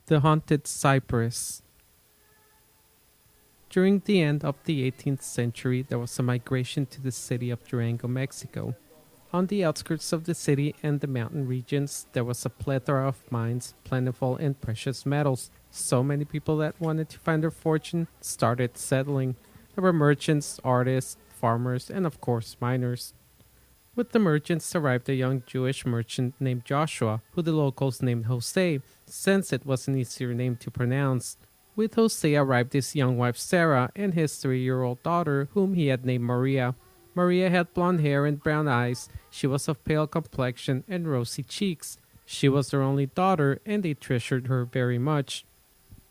The Haunted Cypress. During the end of the 18th century, there was a migration to the city of Durango, Mexico. On the outskirts of the city and the mountain regions, there was a plethora of mines, plentiful in precious metals. So many people that wanted to find their fortune started settling. There were merchants, artists, farmers, and of course, miners. With the merchants arrived a young Jewish merchant named Joshua, who the locals named Jose, since it was an easier name to pronounce. With Jose arrived his young wife Sarah and his 3-year-old daughter, whom he had named Maria. Maria had blonde hair and brown eyes. She was of pale complexion and rosy cheeks. She was their only daughter, and they treasured her very much.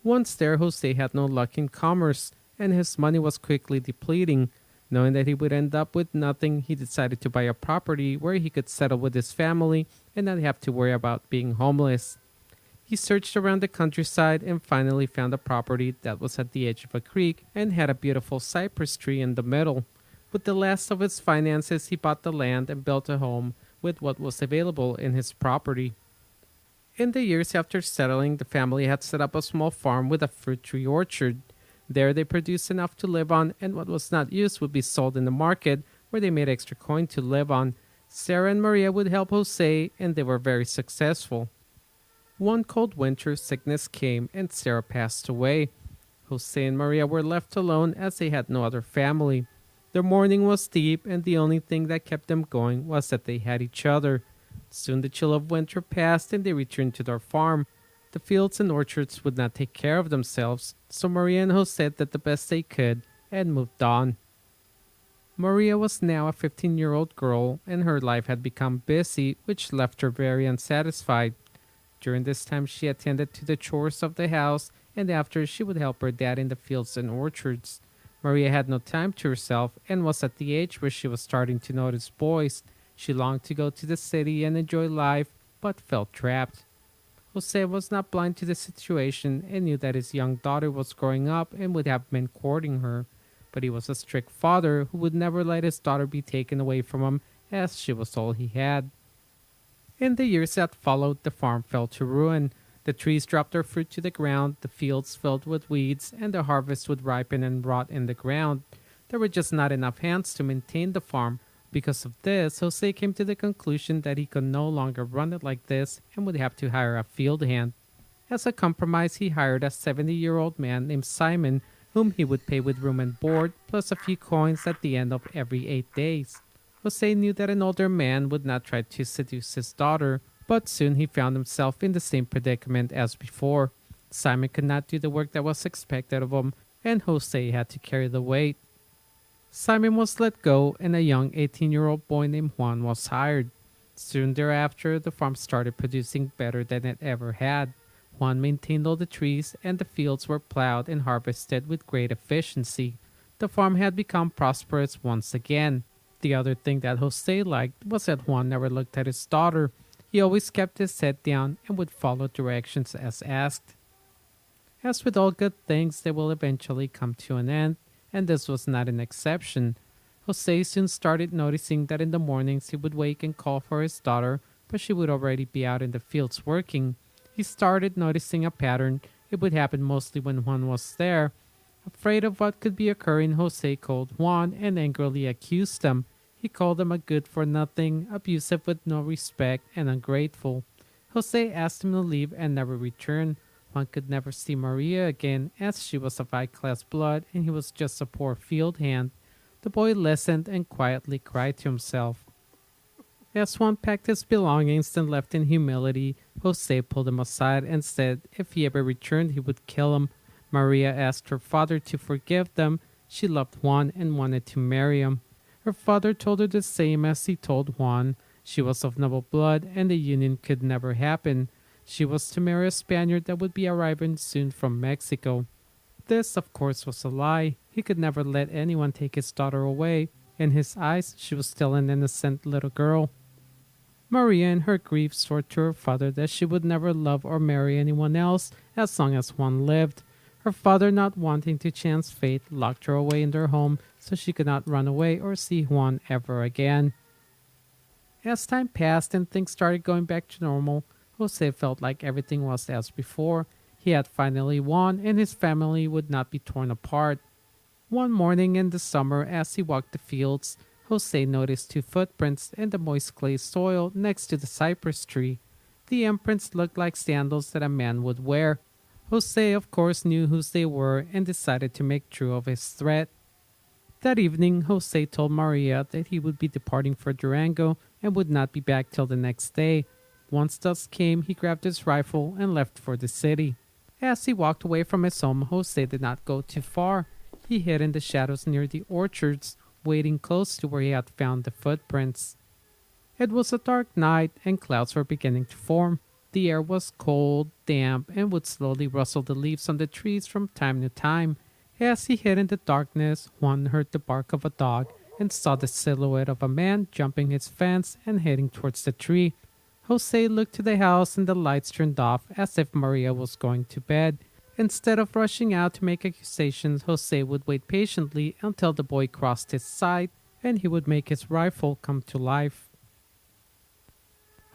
Once there, Jose had no luck in commerce, and his money was quickly depleting. Knowing that he would end up with nothing, he decided to buy a property where he could settle with his family and not have to worry about being homeless. He searched around the countryside and finally found a property that was at the edge of a creek and had a beautiful cypress tree in the middle. With the last of his finances, he bought the land and built a home with what was available in his property. In the years after settling, the family had set up a small farm with a fruit tree orchard. There they produced enough to live on, and what was not used would be sold in the market, where they made extra coin to live on. Sarah and Maria would help Jose, and they were very successful. One cold winter, sickness came, and Sarah passed away. Jose and Maria were left alone as they had no other family. Their mourning was deep, and the only thing that kept them going was that they had each other. Soon the chill of winter passed, and they returned to their farm. The fields and orchards would not take care of themselves, so Maria and Jose did the best they could and moved on. Maria was now a 15-year-old girl, and her life had become busy, which left her very unsatisfied. During this time, she attended to the chores of the house, and after she would help her dad in the fields and orchards. Maria had no time to herself and was at the age where she was starting to notice boys. She longed to go to the city and enjoy life, but felt trapped. Jose was not blind to the situation and knew that his young daughter was growing up and would have men courting her, but he was a strict father who would never let his daughter be taken away from him, as she was all he had. In the years that followed, the farm fell to ruin. The trees dropped their fruit to the ground, the fields filled with weeds, and the harvest would ripen and rot in the ground. There were just not enough hands to maintain the farm. Because of this, Jose came to the conclusion that he could no longer run it like this and would have to hire a field hand. As a compromise, he hired a 70-year-old man named Simon, whom he would pay with room and board, plus a few coins at the end of every 8 days. Jose knew that an older man would not try to seduce his daughter, but soon he found himself in the same predicament as before. Simon could not do the work that was expected of him, and Jose had to carry the weight. Simon was let go, and a young 18-year-old boy named Juan was hired. Soon thereafter, the farm started producing better than it ever had. Juan maintained all the trees, and the fields were plowed and harvested with great efficiency. The farm had become prosperous once again. The other thing that Jose liked was that Juan never looked at his daughter. He always kept his head down and would follow directions as asked. As with all good things, they will eventually come to an end, and this was not an exception. Jose soon started noticing that in the mornings he would wake and call for his daughter, but she would already be out in the fields working. He started noticing a pattern. It would happen mostly when Juan was there. Afraid of what could be occurring, Jose called Juan and angrily accused him. He called him a good-for-nothing, abusive with no respect, and ungrateful. Jose asked him to leave and never return. Juan could never see Maria again, as she was of high-class blood and he was just a poor field hand. The boy listened and quietly cried to himself. As Juan packed his belongings and left in humility, Jose pulled him aside and said if he ever returned he would kill him. Maria asked her father to forgive them. She loved Juan and wanted to marry him. Her father told her the same as he told Juan. She was of noble blood and the union could never happen. She was to marry a Spaniard that would be arriving soon from Mexico. This, of course, was a lie. He could never let anyone take his daughter away. In his eyes, she was still an innocent little girl. Maria in her grief swore to her father that she would never love or marry anyone else as long as Juan lived. Her father, not wanting to chance fate, locked her away in their home so she could not run away or see Juan ever again. As time passed and things started going back to normal, Jose felt like everything was as before. He had finally won, and his family would not be torn apart. One morning in the summer, as he walked the fields, Jose noticed two footprints in the moist clay soil next to the cypress tree. The imprints looked like sandals that a man would wear. Jose, of course, knew whose they were and decided to make true of his threat. That evening, Jose told Maria that he would be departing for Durango and would not be back till the next day. Once dusk came, he grabbed his rifle and left for the city. As he walked away from his home, Jose did not go too far. He hid in the shadows near the orchards, waiting close to where he had found the footprints. It was a dark night, and clouds were beginning to form. The air was cold, damp, and would slowly rustle the leaves on the trees from time to time. As he hid in the darkness, Juan heard the bark of a dog and saw the silhouette of a man jumping his fence and heading towards the tree. Jose looked to the house and the lights turned off as if Maria was going to bed. Instead of rushing out to make accusations, Jose would wait patiently until the boy crossed his sight and he would make his rifle come to life.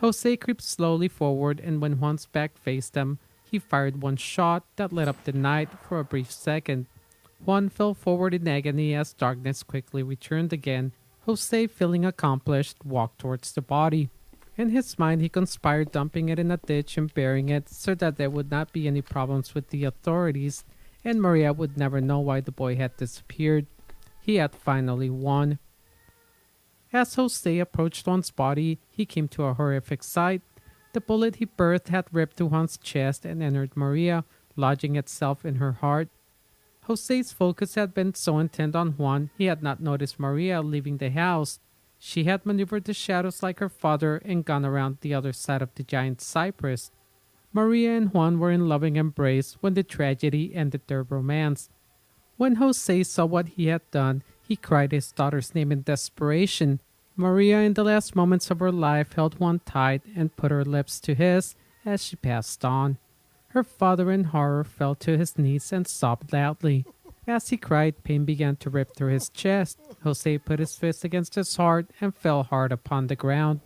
Jose crept slowly forward, and when Juan's back faced him, he fired one shot that lit up the night for a brief second. Juan fell forward in agony as darkness quickly returned again. Jose, feeling accomplished, walked towards the body. In his mind, he conspired dumping it in a ditch and burying it so that there would not be any problems with the authorities, and Maria would never know why the boy had disappeared. He had finally won. As Jose approached Juan's body, he came to a horrific sight. The bullet he birthed had ripped through Juan's chest and entered Maria, lodging itself in her heart. Jose's focus had been so intent on Juan, he had not noticed Maria leaving the house. She had maneuvered the shadows like her father and gone around the other side of the giant cypress. Maria and Juan were in loving embrace when the tragedy ended their romance. When Jose saw what he had done, he cried his daughter's name in desperation. Maria, in the last moments of her life, held Juan tight and put her lips to his as she passed on. Her father, in horror, fell to his knees and sobbed loudly. As he cried, pain began to rip through his chest. Jose put his fist against his heart and fell hard upon the ground.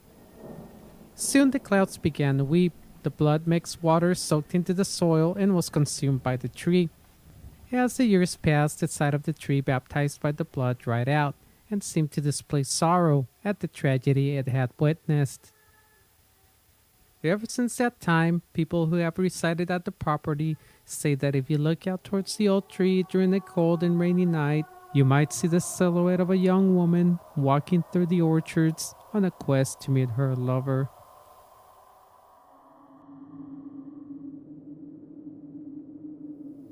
Soon the clouds began to weep. The blood-mixed water soaked into the soil and was consumed by the tree. As the years passed, the side of the tree baptized by the blood dried out and seemed to display sorrow at the tragedy it had witnessed. Ever since that time, people who have resided at the property say that if you look out towards the old tree during a cold and rainy night, you might see the silhouette of a young woman walking through the orchards on a quest to meet her lover.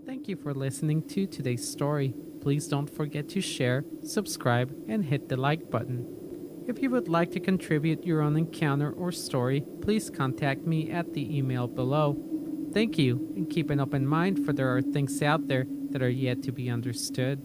Thank you for listening to today's story. Please don't forget to share, subscribe, and hit the like button. If you would like to contribute your own encounter or story, please contact me at the email below. Thank you, and keep an open mind, for there are things out there that are yet to be understood.